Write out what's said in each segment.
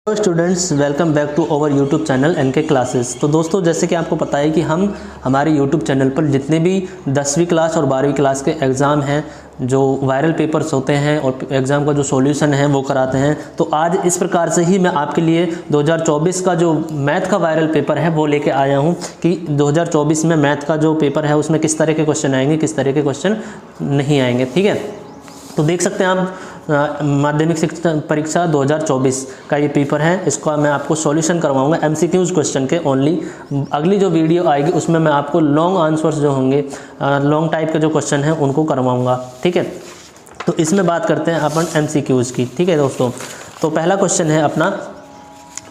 Hello students, welcome back to our YouTube channel NK classes. तो दोस्तों, जैसे कि आपको पता है कि हम हमारे यूट्यूब चैनल पर जितने भी 10वीं क्लास और 12वीं क्लास के एग्ज़ाम हैं, जो वायरल पेपर्स होते हैं और एग्ज़ाम का जो सॉल्यूशन है वो कराते हैं। तो आज इस प्रकार से ही मैं आपके लिए 2024 का जो मैथ का वायरल पेपर है वो लेके आया हूँ कि 2024 में मैथ का जो पेपर है उसमें किस तरह के क्वेश्चन आएंगे, किस तरह के क्वेश्चन नहीं आएंगे। ठीक है, तो देख सकते हैं आप माध्यमिक शिक्षा परीक्षा 2024 का ये पेपर है। इसका मैं आपको सॉल्यूशन करवाऊंगा एमसीक्यूज क्वेश्चन के ओनली। अगली जो वीडियो आएगी उसमें मैं आपको लॉन्ग आंसर्स जो होंगे, लॉन्ग टाइप के जो क्वेश्चन हैं उनको करवाऊंगा। ठीक है, तो इसमें बात करते हैं अपन एमसीक्यूज की। ठीक है दोस्तों, तो पहला क्वेश्चन है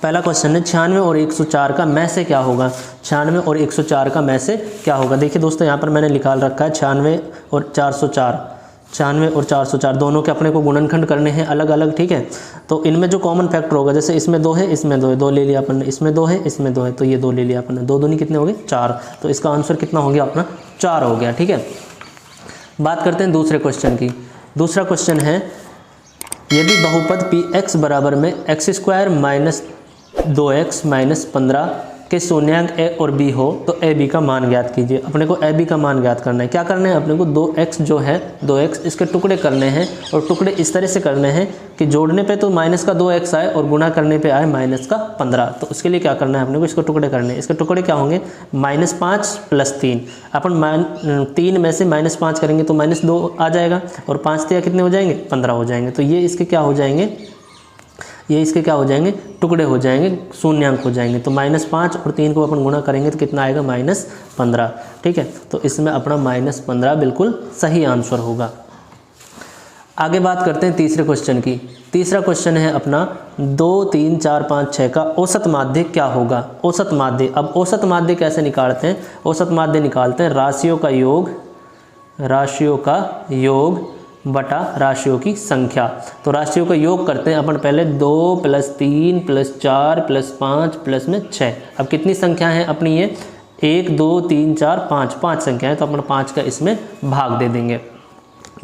96 और 104 का में से क्या होगा। 96 और 104 का में से क्या होगा। देखिए दोस्तों, यहाँ पर मैंने निकाल रखा है 96 और 404। 96 और 404 दोनों के अपने को गुणनखंड करने हैं अलग अलग। ठीक है, तो इनमें जो कॉमन फैक्टर होगा, जैसे इसमें 2 है, इसमें 2 है, 2 ले लिया अपन ने, इसमें 2 है, इसमें 2 है, तो ये 2 ले लिया अपन ने, 2 दूनी कितने हो गए 4। तो इसका आंसर कितना हो गया अपना 4 हो गया। ठीक है, बात करते हैं दूसरे क्वेश्चन की। दूसरा क्वेश्चन है, यदि बहुपद px बराबर में x² - 2x - 15 के शून्यांक a और b हो तो a b का मान ज्ञात कीजिए। अपने को a b का मान ज्ञात करना है। क्या करना है अपने को, 2x जो है 2x इसके टुकड़े करने हैं, और टुकड़े इस तरह से करने हैं कि जोड़ने पे तो माइनस का 2x आए और गुणा करने पे आए माइनस का 15। तो उसके लिए क्या करना है अपने को, इसको टुकड़े करने हैं। इसके टुकड़े क्या होंगे, -5 + 3। अपन 3 में से -5 करेंगे तो -2 आ जाएगा, और 5 से कितने हो जाएंगे 15 हो जाएंगे। तो ये इसके क्या हो जाएंगे, ये इसके क्या हो जाएंगे, टुकड़े हो जाएंगे, शून्यांक हो जाएंगे। तो -5 और 3 को अपन गुणा करेंगे तो कितना आएगा -15। ठीक है, तो इसमें अपना -15 बिल्कुल सही आंसर होगा। आगे बात करते हैं तीसरे क्वेश्चन की। तीसरा क्वेश्चन है अपना 2, 3, 4, 5, 6 का औसत माध्य क्या होगा। औसत माध्य, अब औसत माध्य कैसे निकालते हैं। औसत माध्य निकालते हैं राशियों का योग बटा राशियों की संख्या। तो राशियों का योग करते हैं अपन पहले, 2 + 3 + 4 + 5 + 6। अब कितनी संख्या है अपनी ये, 1, 2, 3, 4, 5 संख्या है। तो अपन 5 का इसमें भाग दे देंगे।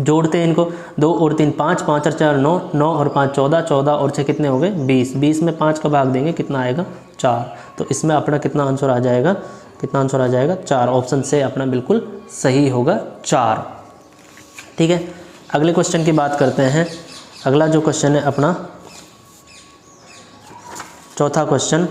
जोड़ते हैं इनको, 2 और 3 5, 5 और 4 9, 9 और 5 14, 14 और 6 कितने हो गए 20, 20 में 5 का भाग देंगे कितना आएगा 4। तो इसमें अपना कितना आंसर आ जाएगा, 4। ऑप्शन से अपना बिल्कुल सही होगा 4। ठीक है, अगले क्वेश्चन की बात करते हैं। अगला जो क्वेश्चन है अपना चौथा क्वेश्चन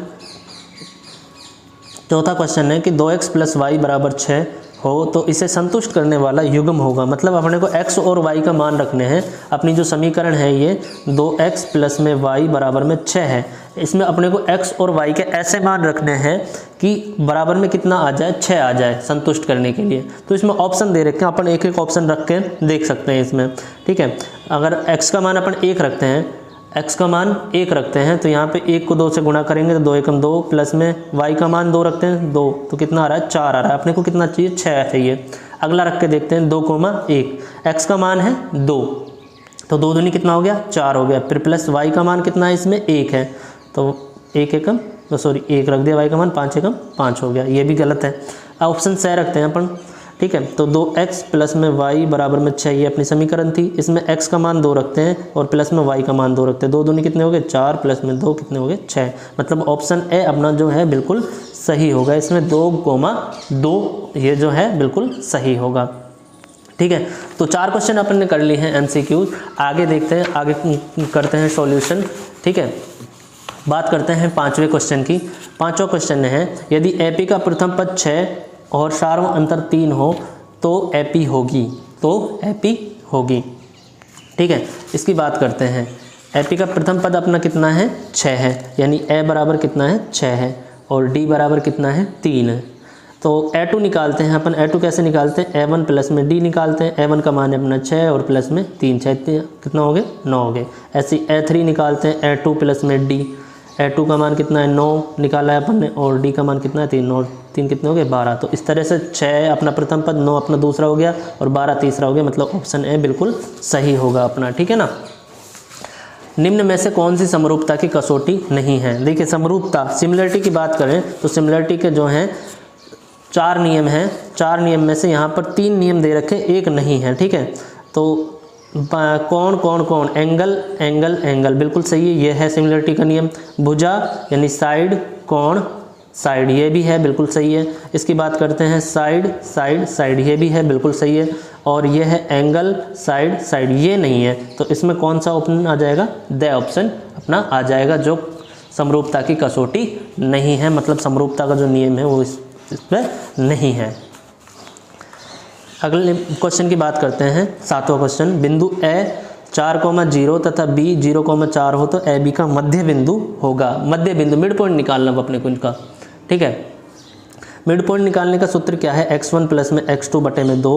है कि 2x + y = 6 हो तो इसे संतुष्ट करने वाला युग्म होगा। मतलब अपने को x और y का मान रखने हैं। अपनी जो समीकरण है ये 2x + में y बराबर में 6 है। इसमें अपने को x और y के ऐसे मान रखने हैं कि बराबर में कितना आ जाए, 6 आ जाए संतुष्ट करने के लिए। तो इसमें ऑप्शन दे रखे हैं, अपन एक एक ऑप्शन रख के देख सकते हैं इसमें। ठीक है, अगर x का मान अपन 1 रखते हैं, तो यहाँ पे 1 को 2 से गुणा करेंगे तो 2 × 2 प्लस में y का मान 2 रखते हैं, 2 तो कितना आ रहा है 4 आ रहा है। अपने को कितना चाहिए, 6 चाहिए। अगला रख के देखते हैं 2,1, x का मान है 2, तो 2 दूनी कितना हो गया 4 हो गया। फिर प्लस y का मान कितना है, इसमें 1 है, तो 1 रख दिया, y का मान 5 × 5 हो गया। ये भी गलत है, ऑप्शन से रखते हैं अपन। ठीक है, तो 2x + में y बराबर में 6 ये अपनी समीकरण थी। इसमें x का मान 2 रखते हैं और प्लस में y का मान 2 रखते हैं। 2 दूनी कितने हो गए 4, प्लस में 2 कितने हो गए 6। मतलब ऑप्शन ए अपना जो है बिल्कुल सही होगा। इसमें 2,2 ये जो है बिल्कुल सही होगा। ठीक है, तो 4 क्वेश्चन अपन ने कर लिए हैं MCQ। आगे देखते हैं, आगे करते हैं सॉल्यूशन। ठीक है, बात करते हैं 5वें क्वेश्चन की। 5वां क्वेश्चन है, यदि AP का प्रथम पद 6 और सार्वम अंतर 3 हो तो AP होगी। ठीक है, इसकी बात करते हैं। AP का प्रथम पद अपना कितना है 6 है, यानी A बराबर कितना है 6 है, और D बराबर कितना है 3 है। तो A2 निकालते हैं अपन। A2 कैसे निकालते हैं, A1 + में D निकालते हैं। A1 का मान है अपना 6 और प्लस में 3, 6 कितना हो गए 9 हो गए। ऐसे A3 निकालते हैं, A2 + में D। A2 का मान कितना है 9 निकाला है अपन ने, और D का मान कितना है 3, और 3 कितने हो गए 12। तो इस तरह से 6 अपना प्रथम पद, 9 अपना दूसरा हो गया, और 12 तीसरा हो गया। मतलब ऑप्शन ए बिल्कुल सही होगा अपना। ठीक है ना। निम्न में से कौन सी समरूपता की कसौटी नहीं है। देखिए समरूपता, सिमिलरिटी की बात करें तो सिमिलरिटी के जो हैं 4 नियम हैं। 4 नियम में से यहाँ पर 3 नियम दे रखे, 1 नहीं है। ठीक है, तो कौन कौन कौन, एंगल एंगल एंगल, बिल्कुल सही है, ये है सिमिलरिटी का नियम। भुजा यानी साइड, कौन साइड, ये भी है, बिल्कुल सही है। इसकी बात करते हैं साइड साइड साइड, ये भी है, बिल्कुल सही है। और ये है एंगल साइड साइड, ये नहीं है। तो इसमें कौन सा ऑप्शन आ जाएगा, द ऑप्शन अपना आ जाएगा, जो समरूपता की कसौटी नहीं है, मतलब समरूपता का जो नियम है वो इसमें नहीं है। अगले क्वेश्चन की बात करते हैं, 7वां क्वेश्चन। बिंदु ए 4,0 तथा बी 0,4 हो तो ए बी का मध्य बिंदु होगा। मध्य बिंदु, मिड पॉइंट निकालना अपने को इनका, ठीक है। मिड पॉइंट निकालने का सूत्र क्या है, x1 प्लस में x2 बटे में 2,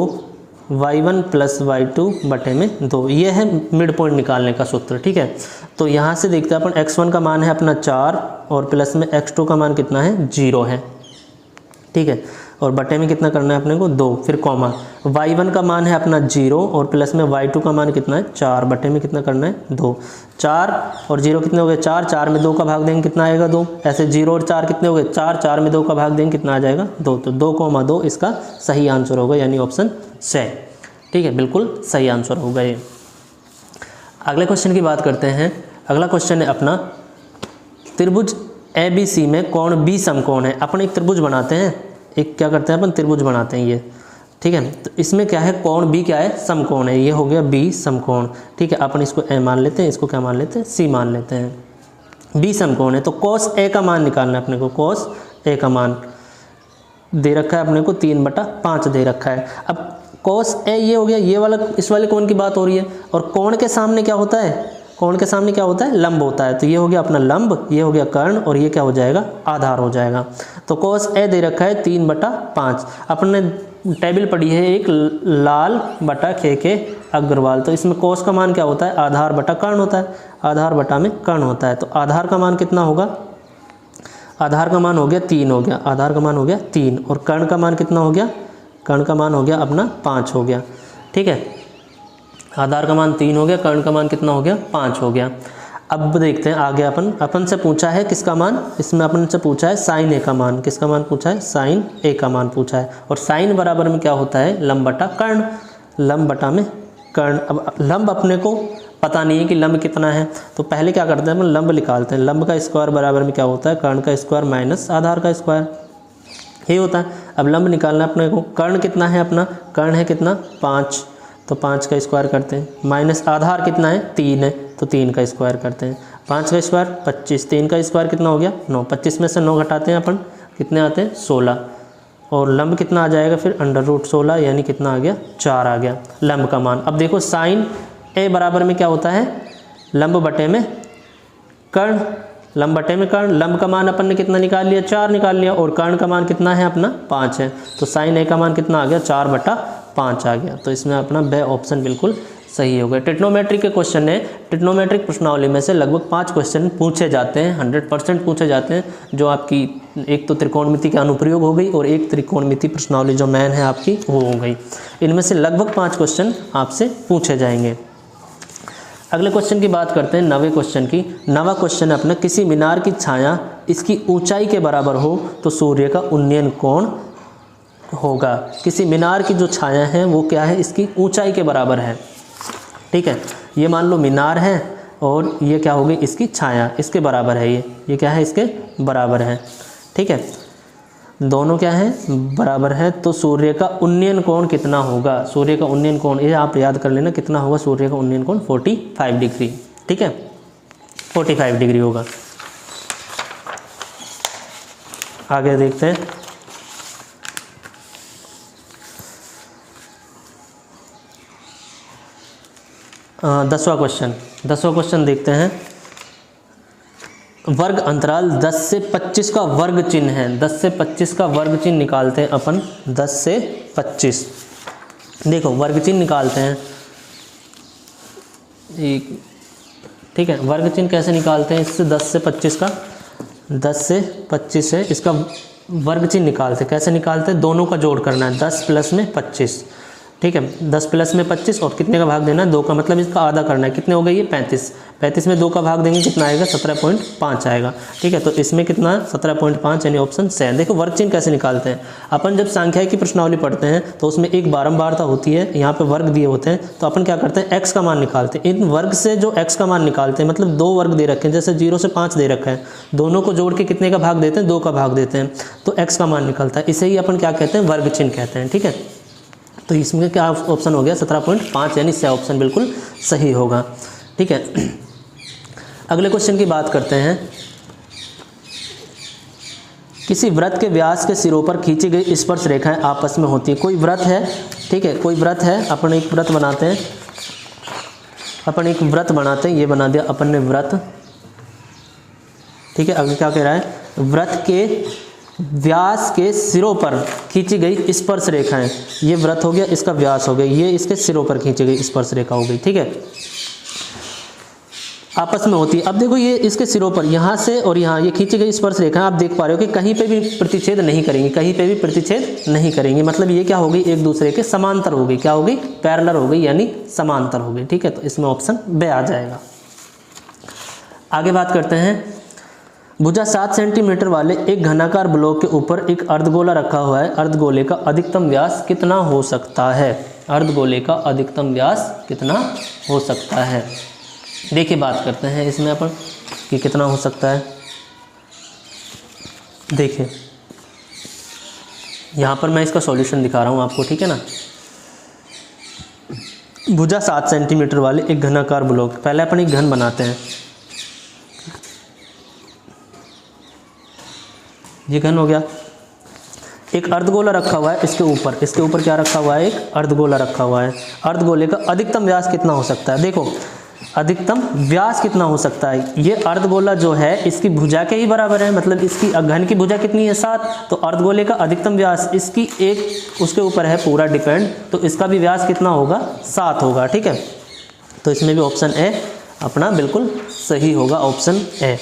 y1 प्लस y2 बटे में 2, ये है मिड पॉइंट निकालने का सूत्र, ठीक है। तो यहाँ से देखते हैं अपन, x1 का मान है अपना 4 और प्लस में x2 का मान कितना है, 0 है, ठीक है। और बटे में कितना करना है अपने को, 2, फिर कॉमा। y1 का मान है अपना 0 और प्लस में y2 का मान कितना है, 4, बटे में कितना करना है, 2। 4 और 0 कितने हो गए, 4, 4 में 2 का भाग देंगे कितना आएगा, 2। ऐसे 0 और 4 कितने हो गए, 4, 4 में 2 का भाग देंगे कितना आ जाएगा, 2। तो 2,2 इसका सही आंसर होगा, यानी ऑप्शन से, ठीक है, बिल्कुल सही आंसर होगा ये। अगले क्वेश्चन की बात करते हैं। अगला क्वेश्चन है अपना, त्रिभुज ABC में कोण B समकोण है। अपन एक त्रिभुज बनाते हैं, एक क्या करते हैं अपन, त्रिभुज बनाते हैं ये, ठीक है। तो इसमें क्या है, कोण B क्या है, समकोण है, ये हो गया B समकोण, ठीक है। अपन इसको A मान लेते हैं, इसको क्या मान लेते हैं, C मान लेते हैं। B समकोण है तो cos A का मान निकालना है अपने को। cos A का मान दे रखा है अपने को 3/5 दे रखा है। अब cos A ये हो गया, ये वाला, इस वाले कोण की बात हो रही है। और कोण के सामने क्या होता है, कोण के सामने क्या होता है, लंब होता है। तो ये हो गया अपना लंब, ये हो गया कर्ण, और ये क्या हो जाएगा, आधार हो जाएगा। तो cos A दे रखा है 3/5। अपने टेबल पढ़ी है एक लाल बटा के अग्रवाल, तो इसमें cos का मान क्या होता है, आधार बटा कर्ण होता है, आधार बटा में कर्ण होता है। तो आधार का मान कितना होगा, आधार का मान हो गया 3 हो गया, आधार का मान हो गया 3, और कर्ण का मान कितना हो गया, कर्ण का मान हो गया अपना 5 हो गया, ठीक है। आधार का मान 3 हो गया, कर्ण का मान कितना हो गया, 5 हो गया। अब देखते हैं आगे, अपन से पूछा है किसका मान, इसमें अपन से पूछा है साइन A का मान। किसका मान पूछा है, साइन A का मान पूछा है। और साइन बराबर में क्या होता है, लंब बटा कर्ण, लंब बटा में कर्ण। अब लंब अपने को पता नहीं है कि लंब कितना है, तो पहले क्या करते हैं अपन, लंब निकालते हैं। लंब का स्क्वायर बराबर में क्या होता है, कर्ण का स्क्वायर माइनस आधार का स्क्वायर, यही होता है। अब लंब निकालना अपने को, कर्ण कितना है अपना, कर्ण है कितना 5, तो 5 का स्क्वायर करते हैं, माइनस आधार कितना है 3 है, तो 3 का स्क्वायर करते हैं। 5 का स्क्वायर 25, 3 का स्क्वायर कितना हो गया 9, 25 में से 9 घटाते हैं अपन, कितने आते हैं 16। और लंब कितना आ जाएगा फिर, √16, यानी कितना आ गया 4 आ गया लंब का मान। अब देखो साइन A बराबर में क्या होता है, लंब बटे में कर्ण, लंब बटे में कर्ण। लंब का मान अपन ने कितना निकाल लिया, 4 निकाल लिया, और कर्ण का मान कितना है अपना 5 है। तो साइन A का मान कितना आ गया, 4/5 आ गया। तो इसमें अपना ब ऑप्शन बिल्कुल सही हो गया। ट्रिग्नोमेट्री के क्वेश्चन है, ट्रिग्नोमेट्रिक प्रश्नावली में से लगभग 5 क्वेश्चन पूछे जाते हैं, 100% पूछे जाते हैं, जो आपकी एक तो त्रिकोणमिति के अनुप्रयोग हो गई और एक त्रिकोणमिति प्रश्नावली जो मेन है आपकी वो हो गई। इनमें से लगभग 5 क्वेश्चन आपसे पूछे जाएंगे। अगले क्वेश्चन की बात करते हैं, 9वें क्वेश्चन की। 9वां क्वेश्चन है अपना, किसी मीनार की छाया इसकी ऊंचाई के बराबर हो तो सूर्य का उन्नयन कोण होगा। किसी मीनार की जो छाया है वो क्या है, इसकी ऊंचाई के बराबर है, ठीक है। ये मान लो मीनार है और ये क्या होगी, इसकी छाया इसके बराबर है, ये क्या है, इसके बराबर है, ठीक है। दोनों क्या है, बराबर है। तो सूर्य का उन्नयन कोण कितना होगा, सूर्य का उन्नयन कोण, ये आप याद कर लेना कितना होगा, सूर्य का उन्नयन कोण 45 डिग्री, ठीक है, 45 डिग्री होगा। आगे देखते हैं, दसवां क्वेश्चन देखते हैं। वर्ग अंतराल 10 से 25 का वर्ग चिन्ह है, 10 से 25 का वर्ग चिन्ह निकालते हैं अपन। 10 से 25 देखो वर्ग चिन्ह निकालते हैं, ठीक है। वर्ग चिन्ह कैसे निकालते हैं, इससे 10 से 25 का, 10 से 25 है इसका वर्ग चिन्ह निकालते हैं। कैसे निकालते हैं, दोनों का जोड़ करना है, 10 प्लस में 25, ठीक है। 10 प्लस में 25 और कितने का भाग देना है 2 का, मतलब इसका आधा करना है। कितने हो गए ये 35, 35 में 2 का भाग देंगे कितना आएगा 17.5 आएगा। ठीक है, तो इसमें कितना 17.5 यानी ऑप्शन से है। देखो वर्ग चिन्ह कैसे निकालते हैं अपन, जब संख्या की प्रश्नावली पढ़ते हैं तो उसमें एक बारंबारता होती है, यहाँ पे वर्ग दिए होते हैं तो अपन क्या करते हैं x का मान निकालते हैं। इन वर्ग से जो x का मान निकालते हैं, मतलब 2 वर्ग दे रखे हैं, जैसे 0 से 5 दे रखा है, दोनों को जोड़ के कितने का भाग देते हैं 2 का भाग देते हैं, तो x का मान निकलता है। इसे ही अपन क्या कहते हैं वर्ग चिन्ह कहते हैं। ठीक है, तो इसमें क्या ऑप्शन हो गया 17.5 यानी सी ऑप्शन बिल्कुल सही होगा। ठीक है, अगले क्वेश्चन की बात करते हैं। किसी वृत्त के व्यास के सिरों पर खींची गई स्पर्श रेखाएं आपस में होती है। कोई वृत्त है, ठीक है, कोई वृत्त है, अपन एक वृत्त बनाते हैं, अपन एक वृत्त बनाते हैं, ये बना दिया अपन ने वृत्त। ठीक है, अगर क्या कह रहा है, वृत्त के व्यास के सिरों पर खींची गई स्पर्श रेखाएं, ये वृत्त हो गया, इसका व्यास हो गया, ये इसके सिरों पर खींची गई स्पर्श रेखा हो गई। ठीक है, आपस में होती है। अब देखो ये इसके सिरों पर यहाँ से और यहाँ ये खींची गई स्पर्श रेखा आप देख पा रहे हो कि कहीं पे भी प्रतिच्छेद नहीं करेंगी, कहीं पे भी प्रतिच्छेद नहीं करेंगी, मतलब ये क्या हो गई एक दूसरे के समांतर हो गई, क्या हो गई पैरेलल हो गई यानी समांतर हो गई। ठीक है, तो इसमें ऑप्शन बे आ जाएगा। आगे बात करते हैं। भुजा 7 सेंटीमीटर वाले एक घनाकार ब्लॉक के ऊपर एक अर्धगोला रखा हुआ है। अर्धगोले का अधिकतम व्यास कितना हो सकता है? अर्धगोले का अधिकतम व्यास कितना हो सकता है? देखिए बात करते हैं इसमें अपन कि कितना हो सकता है। देखिए यहाँ पर मैं इसका सॉल्यूशन दिखा रहा हूँ आपको, ठीक है ना। भुजा 7 सेंटीमीटर वाले एक घनाकार ब्लॉक, पहले अपन एक घन बनाते हैं। ये घन हो गया। एक अर्धगोला रखा हुआ है इसके ऊपर क्या रखा हुआ है? एक अर्धगोला रखा हुआ है। अर्धगोले का अधिकतम व्यास कितना हो सकता है? देखो अधिकतम व्यास कितना हो सकता है? ये अर्धगोला जो है इसकी भुजा के ही बराबर है, मतलब इसकी घन की भुजा कितनी है 7, तो अर्धगोले का अधिकतम व्यास इसकी एक उसके ऊपर है पूरा डिपेंड, तो इसका भी व्यास कितना होगा 7 होगा। ठीक है, तो इसमें भी ऑप्शन ए अपना बिल्कुल सही होगा, ऑप्शन ए।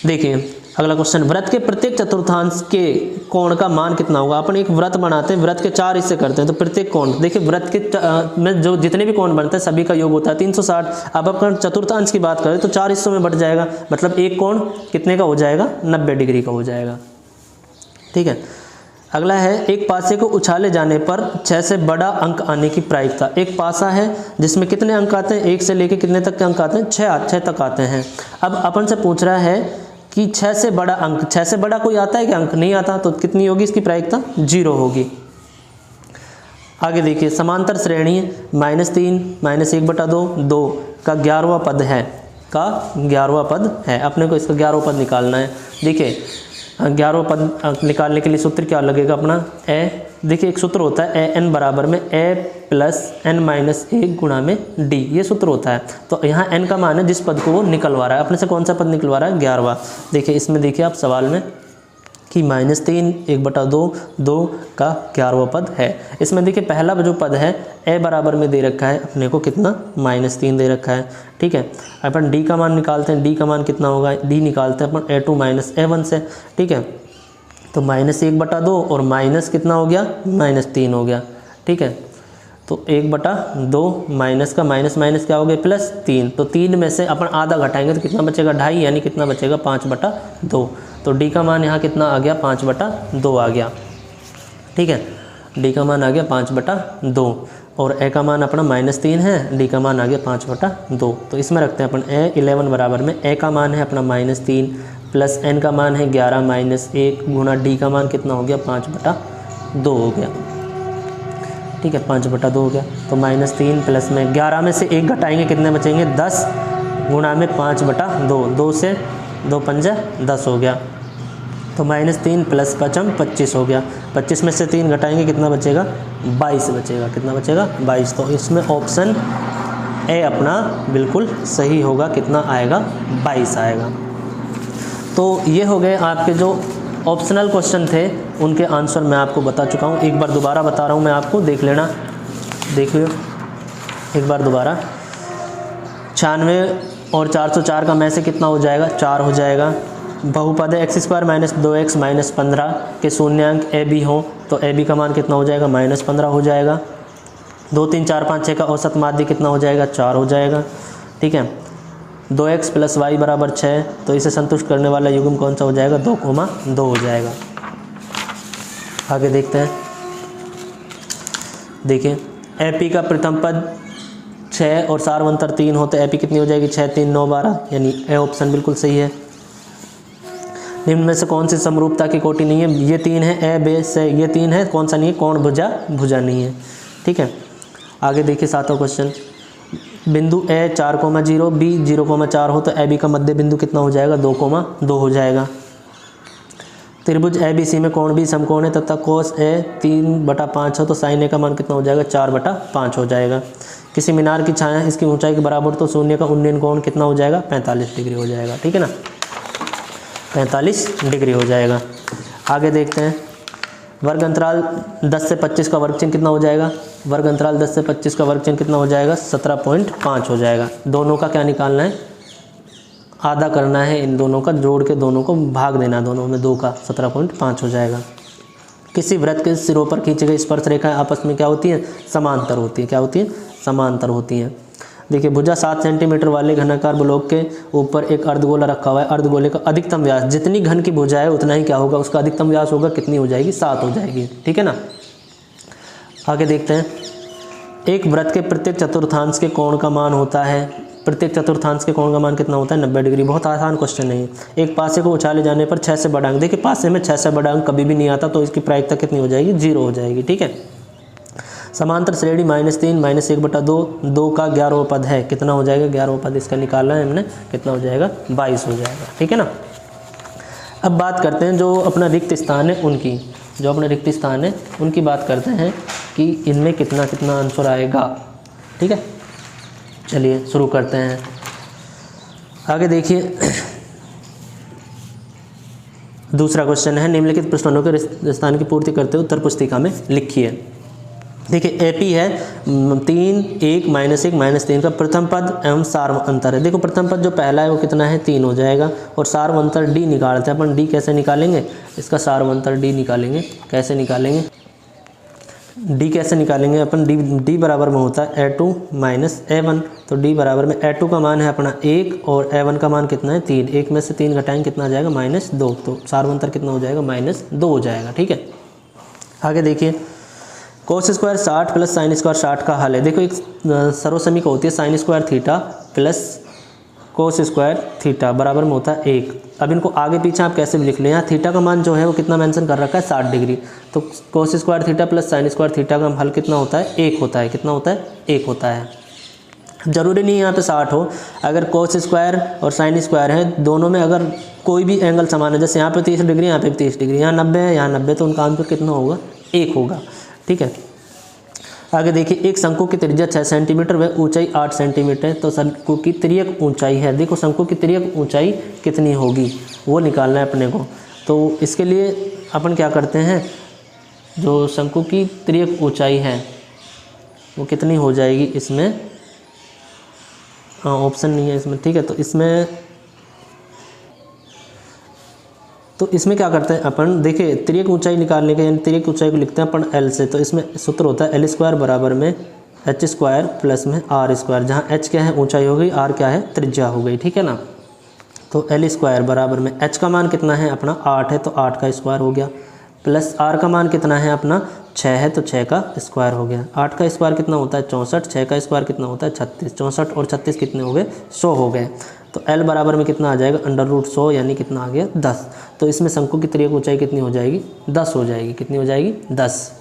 देखिए अगला क्वेश्चन, वृत्त के प्रत्येक चतुर्थांश के कोण का मान कितना होगा? अपन एक वृत्त बनाते हैं, वृत्त के 4 हिस्से करते हैं, तो प्रत्येक कोण देखिए वृत्त के में जो जितने भी कोण बनते हैं सभी का योग होता है 360। अब अपन चतुर्थांश की बात करें तो 4 हिस्सों में बट जाएगा, मतलब एक कोण कितने का हो जाएगा 90 डिग्री का हो जाएगा। ठीक है, अगला है, एक पासे को उछाले जाने पर 6 से बड़ा अंक आने की प्रायिकता। एक पासा है जिसमें कितने अंक आते हैं? 1 से लेके कितने तक के अंक आते हैं? 6 तक आते हैं। अब अपन से पूछ रहा है कि 6 से बड़ा अंक, 6 से बड़ा कोई आता है क्या? अंक नहीं आता, तो कितनी होगी इसकी प्रायिकता? 0 होगी। आगे देखिए, समांतर श्रेणी -3 -1/2 2 का 11वां पद है, का 11वां पद है। अपने को इसका 11वां पद निकालना है। देखिए 11वां पद निकालने के लिए सूत्र क्या लगेगा अपना? ए। देखिए एक सूत्र होता है an बराबर में a + n-1 गुणा में d, ये सूत्र होता है। तो यहाँ n का मान है जिस पद को वो निकलवा रहा है, अपने से कौन सा पद निकलवा रहा है? 11वां। देखिए इसमें देखिए आप सवाल में कि -3 1/2 2 का 11वां पद है। इसमें देखिए पहला जो पद है a बराबर में दे रखा है अपने को कितना? -3 दे रखा है। ठीक है, अपन d का मान निकालते हैं, d का मान कितना होगा? d निकालते हैं अपन a2 - a1 से। ठीक है, तो -1/2 और माइनस कितना हो गया? -3 हो गया। ठीक है, तो 1/2 माइनस का माइनस माइनस क्या हो गया? +3। तो 3 में से अपन आधा घटाएंगे तो कितना बचेगा? 2.5, यानी कितना बचेगा? 5/2। तो d का मान यहाँ कितना आ गया? 5/2 आ गया। ठीक है, d का मान आ गया 5/2 और a का मान अपना -3 है, d का मान आ गया 5/2। तो इसमें रखते हैं अपन a11 बराबर में a का मान है अपना -3 प्लस n का मान है 11 - 1 गुणा d का मान कितना हो गया? 5/2 हो गया। ठीक है, 5/2 हो गया। तो -3 प्लस में 11 में से 1 घटाएंगे कितने बचेंगे? 10 गुणा में 5/2, 2 से 2 पंजा 10 हो गया। तो -3 प्लस 5 25 हो गया। 25 में से 3 घटाएंगे कितना बचेगा? 22 बचेगा। कितना बचेगा? 22। तो इसमें ऑप्शन ए अपना बिल्कुल सही होगा। कितना आएगा? 22 आएगा। तो ये हो गए आपके जो ऑप्शनल क्वेश्चन थे, उनके आंसर मैं आपको बता चुका हूँ। एक बार दोबारा बता रहा हूँ मैं आपको, देख लेना। देखिए एक बार दोबारा, 96 और 404 का में से कितना हो जाएगा? 4 हो जाएगा। बहुपद है x² - 2x - 15 के शून्यांक a b हो, तो a b का मान कितना हो जाएगा? -15 हो जाएगा। 2 3 4 5 6 का औसत माध्य कितना हो जाएगा, 4 हो जाएगा। ठीक है, 2x + y = 6, तो इसे संतुष्ट करने वाला युग्म कौन सा हो जाएगा, 2,2 हो जाएगा। आगे देखते हैं, देखिए AP का प्रथम पद 6 और सारवंतर 3 हो तो AP कितनी हो जाएगी, 6 3 9 12, यानी ए ऑप्शन बिल्कुल सही है। निम्न में से कौन सी समरूपता की कोटि नहीं है, ये 3 है, ए बे से ये 3 है, कौन सा नहीं है, कोण भुजा भुजा नहीं है। ठीक है, आगे देखिए 7वां क्वेश्चन, बिंदु ए 4,0 B 0,4 हो तो AB का मध्य बिंदु कितना हो जाएगा, 2,2 हो जाएगा। त्रिभुज ABC में कोण भी समकोण है तथा कोस A 3/5 हो तो साइन A का मान कितना हो जाएगा, 4/5 हो जाएगा। किसी मीनार की छाया इसकी ऊंचाई के बराबर तो शून्य का उन्नयन कोण कितना हो जाएगा, 45 डिग्री हो जाएगा। ठीक है ना, 45 डिग्री हो जाएगा। आगे देखते हैं, वर्ग अंतराल 10 से 25 का वर्ग चिन्ह कितना हो जाएगा, वर्ग अंतराल 10 से 25 का वर्ग चिन्ह कितना हो जाएगा, 17.5 हो जाएगा। दोनों का क्या निकालना है, आधा करना है, इन दोनों का जोड़ के दोनों को भाग देना, दोनों में 2 का 17.5 हो जाएगा। किसी वृत्त के सिरों पर खींची गई स्पर्श रेखाएं आपस में क्या होती हैं, समांतर होती है। क्या होती है, समांतर होती हैं। देखिए भुजा 7 सेंटीमीटर वाले घनाकार ब्लॉक के ऊपर एक अर्धगोला रखा हुआ है। अर्धगोले का अधिकतम व्यास, जितनी घन की भुजा है उतना ही क्या होगा, उसका अधिकतम व्यास होगा, कितनी हो जाएगी, 7 हो जाएगी। ठीक है ना, आगे देखते हैं, एक वृत्त के प्रत्येक चतुर्थांश के कोण का मान होता है, प्रत्येक चतुर्थांश के कोण का मान कितना होता है, 90 डिग्री। बहुत आसान क्वेश्चन है। एक पासे को उछाले जाने पर 6 से बड़ा अंक, देखिए पासे में 6 से बड़ा अंक कभी भी नहीं आता, तो इसकी प्रायिकता कितनी हो जाएगी, 0 हो जाएगी। ठीक है, समांतर श्रेणी -3 -1/2, 2 का 11वां पद है, कितना हो जाएगा, 11वां पद इसका निकालना है हमने, कितना हो जाएगा, 22 हो जाएगा। ठीक है ना, अब बात करते हैं जो अपना रिक्त स्थान है उनकी, जो अपना रिक्त स्थान है उनकी बात करते हैं कि इनमें कितना कितना आंसर आएगा। ठीक है, चलिए शुरू करते हैं। आगे देखिए दूसरा क्वेश्चन है, निम्नलिखित प्रश्नों के रिक्त स्थान की पूर्ति करते हुए उत्तर पुस्तिका में लिखिए। देखिए AP है 3 1 -1 -3 का प्रथम पद एवं सार्वंतर है। देखो प्रथम पद जो पहला है वो कितना है, 3 हो जाएगा, और सार्वंतर D निकालते हैं अपन। D कैसे निकालेंगे, इसका सार्वंतर D निकालेंगे, कैसे निकालेंगे, D कैसे निकालेंगे अपन, D बराबर में होता है A2 - A1, तो D बराबर में A2 का मान है अपना 1 और A1 का मान कितना है, 3। 1 में से 3 घटाएंगे कितना आ जाएगा, -2, तो सार्वंतर कितना हो जाएगा, -2 हो जाएगा। ठीक है, आगे देखिए, cos स्क्वायर 60 + sin स्क्वायर 60 का हल है। देखो एक सर्वसमीका होती है sin square theta plus cos square theta बराबर में होता है 1। अब इनको आगे पीछे आप कैसे भी लिख लें, यहाँ थीटा का मान जो है वो कितना मेंशन कर रखा है, 60 डिग्री, तो cos square theta plus sin square theta का हल कितना होता है, 1 होता है। कितना होता है, 1 होता है। ज़रूरी नहीं है यहाँ पे 60 हो, अगर cos स्क्वायर और sin स्क्वायर है, दोनों में अगर कोई भी एंगल समान है, जैसे यहाँ पे 30 डिग्री, यहाँ पे 30 डिग्री, यहाँ 90 है, यहाँ 90, तो उनका आंसर कितना होगा, 1 होगा। ठीक है, आगे देखिए, एक शंकु की त्रिज्या 6 सेंटीमीटर व ऊंचाई 8 सेंटीमीटर है, तो शंकु की तिर्यक ऊंचाई है। देखो शंकु की तिर्यक ऊंचाई कितनी होगी वो निकालना है अपने को। तो इसके लिए अपन क्या करते हैं, जो शंकु की तिर्यक ऊंचाई है वो कितनी हो जाएगी, इसमें ऑप्शन नहीं है इसमें। ठीक है, तो इसमें क्या करते हैं अपन, देखिए तिर्यक ऊंचाई निकालने के, यानी तिर्यक ऊंचाई को लिखते हैं अपन L से, तो इसमें सूत्र होता है L² बराबर में H² प्लस में R², जहाँ H क्या है, ऊंचाई हो गई, R क्या है, त्रिज्या हो गई। ठीक है ना, तो L² बराबर में H का मान कितना है अपना, 8 है, तो 8 का स्क्वायर हो गया, प्लस R का मान कितना है अपना, 6 है, तो 6 का स्क्वायर हो गया। 8 का स्क्वायर कितना होता है, 64, 6 का स्क्वायर कितना होता है, 36, 64 और 36 कितने हो गए, 100 हो गए। तो L बराबर में कितना आ जाएगा, √100, यानी कितना आ गया, 10। तो इसमें शंकु की तिर्यक ऊंचाई कितनी हो जाएगी, 10 हो जाएगी। कितनी हो जाएगी, 10।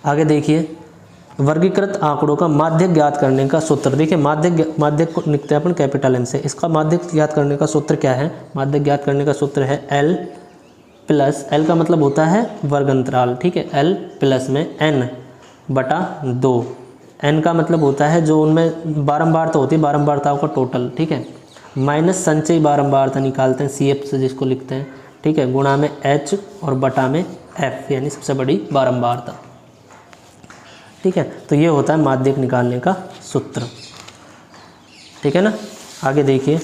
आगे देखिए, वर्गीकृत आंकड़ों का माध्यक ज्ञात करने का सूत्र। देखिए माध्यक को लिखते हैं अपन कैपिटल M से। इसका माध्यक ज्ञात करने का सूत्र क्या है, माध्यक ज्ञात करने का सूत्र है L प्लस, L का मतलब होता है वर्ग अंतराल। ठीक है, L प्लस में N/2, N का मतलब होता है जो उनमें बारंबारता होती है, बारंबारताओं का टोटल। ठीक है, माइनस संचयी बारंबारता निकालते हैं CF से, जिसको लिखते हैं। ठीक है, गुणा में H और बटा में F, यानी सबसे बड़ी बारंबारता। ठीक है, तो ये होता है माध्यक निकालने का सूत्र। ठीक है ना, आगे देखिए,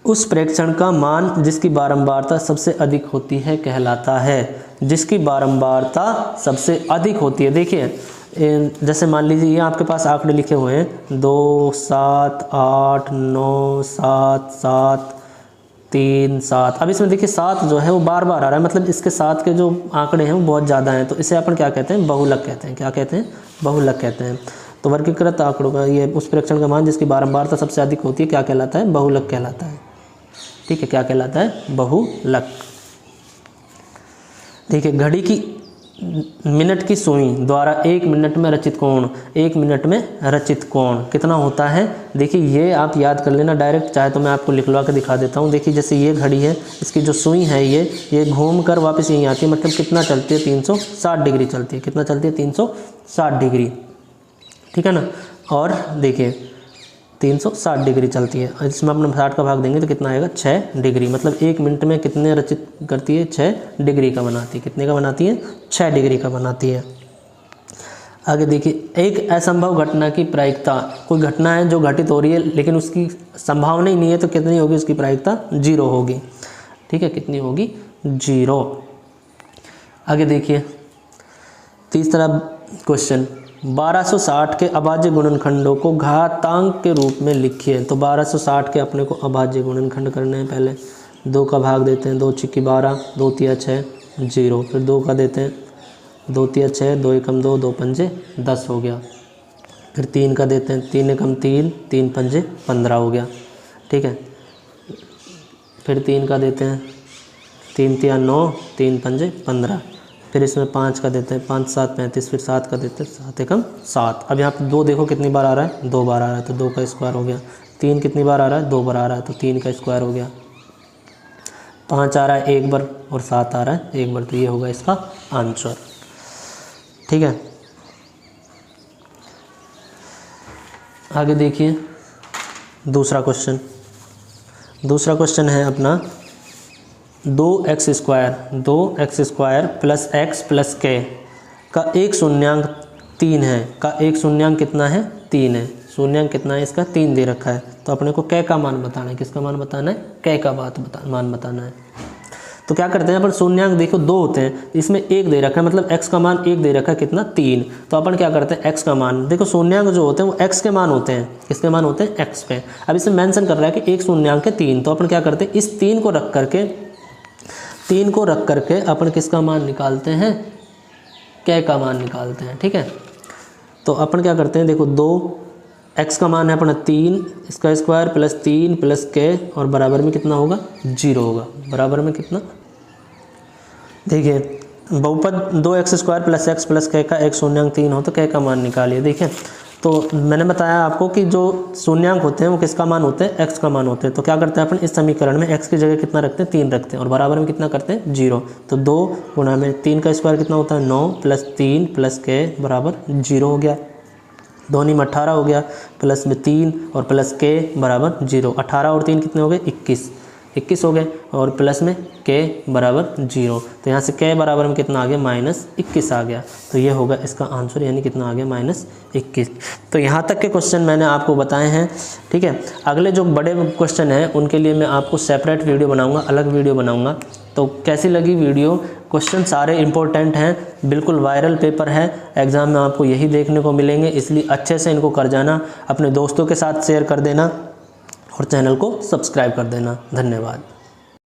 उस प्रेक्षण का मान जिसकी बारंबारता सबसे अधिक होती है कहलाता है। जिसकी बारंबारता सबसे अधिक होती है। देखिए जैसे मान लीजिए ये आपके पास आंकड़े लिखे हुए हैं 2, 7, 8, 9, 7, 7, 3, 7। अब इसमें देखिए 7 जो है वो बार बार आ रहा है, मतलब इसके साथ के जो आंकड़े हैं वो बहुत ज़्यादा हैं, तो इसे अपन क्या कहते हैं, बहुलक कहते हैं। क्या कहते हैं, बहुलक कहते हैं। तो वर्गीकृत आंकड़ों का ये उस प्रेक्षण का मान जिसकी बारंबारता सबसे अधिक होती है क्या कहलाता है, बहुलक कहलाता है। ठीक है, क्या कहलाता है, बहुलक। देखिए घड़ी की मिनट की सुई द्वारा 1 मिनट में रचित कोण, 1 मिनट में रचित कोण कितना होता है। देखिए ये आप याद कर लेना डायरेक्ट, चाहे तो मैं आपको लिखवा के दिखा देता हूँ। देखिए जैसे ये घड़ी है, इसकी जो सुई है ये घूम कर वापस यहीं आती है, मतलब कितना चलती है, 360 डिग्री चलती है। कितना चलती है, 360 डिग्री। ठीक है ना। और देखिए 360 डिग्री चलती है, इसमें अपना 60 का भाग देंगे तो कितना आएगा, 6 डिग्री। मतलब 1 मिनट में कितने रचित करती है, 6 डिग्री का बनाती है। कितने का बनाती है, 6 डिग्री का बनाती है। आगे देखिए एक असंभव घटना की प्रायिकता, कोई घटना है जो घटित हो रही है लेकिन उसकी संभावना ही नहीं है, तो कितनी होगी उसकी प्रायिकता, 0 होगी। ठीक है, कितनी होगी, 0। आगे देखिए तीसरा क्वेश्चन, 1260 के अभाज्य गुणनखंडों को घातांक के रूप में लिखिए। तो 1260 के अपने को अभाज्य गुणनखंड करने हैं। पहले 2 का भाग देते हैं, 2 छिक्की 12, 2 तिया 6, 0। फिर 2 का देते हैं, 2 तिया 6, 2 एकम 2, 2 पंजे 10 हो गया। फिर 3 का देते हैं, 3 एकम 3, 3 पंजे 15 हो गया। ठीक है। फिर 3 का देते हैं, 3 तिया 9, 3 पंजे 15। फिर इसमें 5 का देते हैं, 5 7 35। फिर 7 का देते हैं, 7 एकम 7। अब यहाँ पे 2 देखो कितनी बार आ रहा है, 2 बार आ रहा है, तो 2 का स्क्वायर हो गया। 3 कितनी बार आ रहा है, 2 बार आ रहा है, तो 3 का स्क्वायर हो गया। 5 आ रहा है 1 बार और 7 आ रहा है 1 बार, तो ये होगा इसका आंसर। ठीक है। आगे देखिए दूसरा क्वेश्चन। दूसरा क्वेश्चन है अपना 2x square plus x plus k का एक शून्यांक 3 है। का एक शून्यांक कितना है, 3 है। शून्यांक कितना है इसका, 3 दे रखा है। तो अपने को k का मान बताना है। किसका मान बताना है, k का मान बताना है। तो क्या करते हैं अपन, शून्यांक देखो 2 होते हैं, इसमें 1 दे रखा है, मतलब x का मान 1 दे रखा है, कितना, 3। तो अपन क्या करते हैं, x का मान देखो, शून्यांक जो होते हैं वो x के मान होते हैं। किसके मान होते हैं, x पे। अब इसमें मेंशन कर रहा है कि एक शून्यांक है 3, तो अपन क्या करते हैं, इस 3 को रख करके अपन किसका मान निकालते हैं, k का मान निकालते हैं। ठीक है। तो अपन क्या करते हैं, देखो 2x का मान है अपना 3, इसका स्क्वायर प्लस 3 प्लस k, और बराबर में कितना होगा, 0 होगा। बराबर में कितना, देखिए बहुपद 2x square plus x plus k का एक शून्यांक 3 हो तो k का मान निकालिए। देखिए तो मैंने बताया आपको कि जो शून्यांक होते हैं वो किसका मान होते हैं, x का मान होते हैं। तो क्या करते हैं अपन, इस समीकरण में x की जगह कितना रखते हैं, 3 रखते हैं, और बराबर में कितना करते हैं, 0। तो 2 गुणा में 3 का स्क्वायर कितना होता है, 9 प्लस 3 प्लस k बराबर 0 हो गया। 2 में 18 हो गया, प्लस में 3 और प्लस k बराबर 0। 18 और 3 कितने हो गए, 21 हो गए, और प्लस में k बराबर 0। तो यहाँ से k बराबर में कितना आ गया, -21 आ गया। तो ये होगा इसका आंसर, यानी कितना आ गया, -21। तो यहाँ तक के क्वेश्चन मैंने आपको बताए हैं। ठीक है। अगले जो बड़े क्वेश्चन हैं उनके लिए मैं आपको सेपरेट वीडियो बनाऊँगा, अलग वीडियो बनाऊँगा। तो कैसी लगी वीडियो, क्वेश्चन सारे इंपॉर्टेंट हैं, बिल्कुल वायरल पेपर है, एग्ज़ाम में आपको यही देखने को मिलेंगे, इसलिए अच्छे से इनको कर जाना, अपने दोस्तों के साथ शेयर कर देना और चैनल को सब्सक्राइब कर देना। धन्यवाद।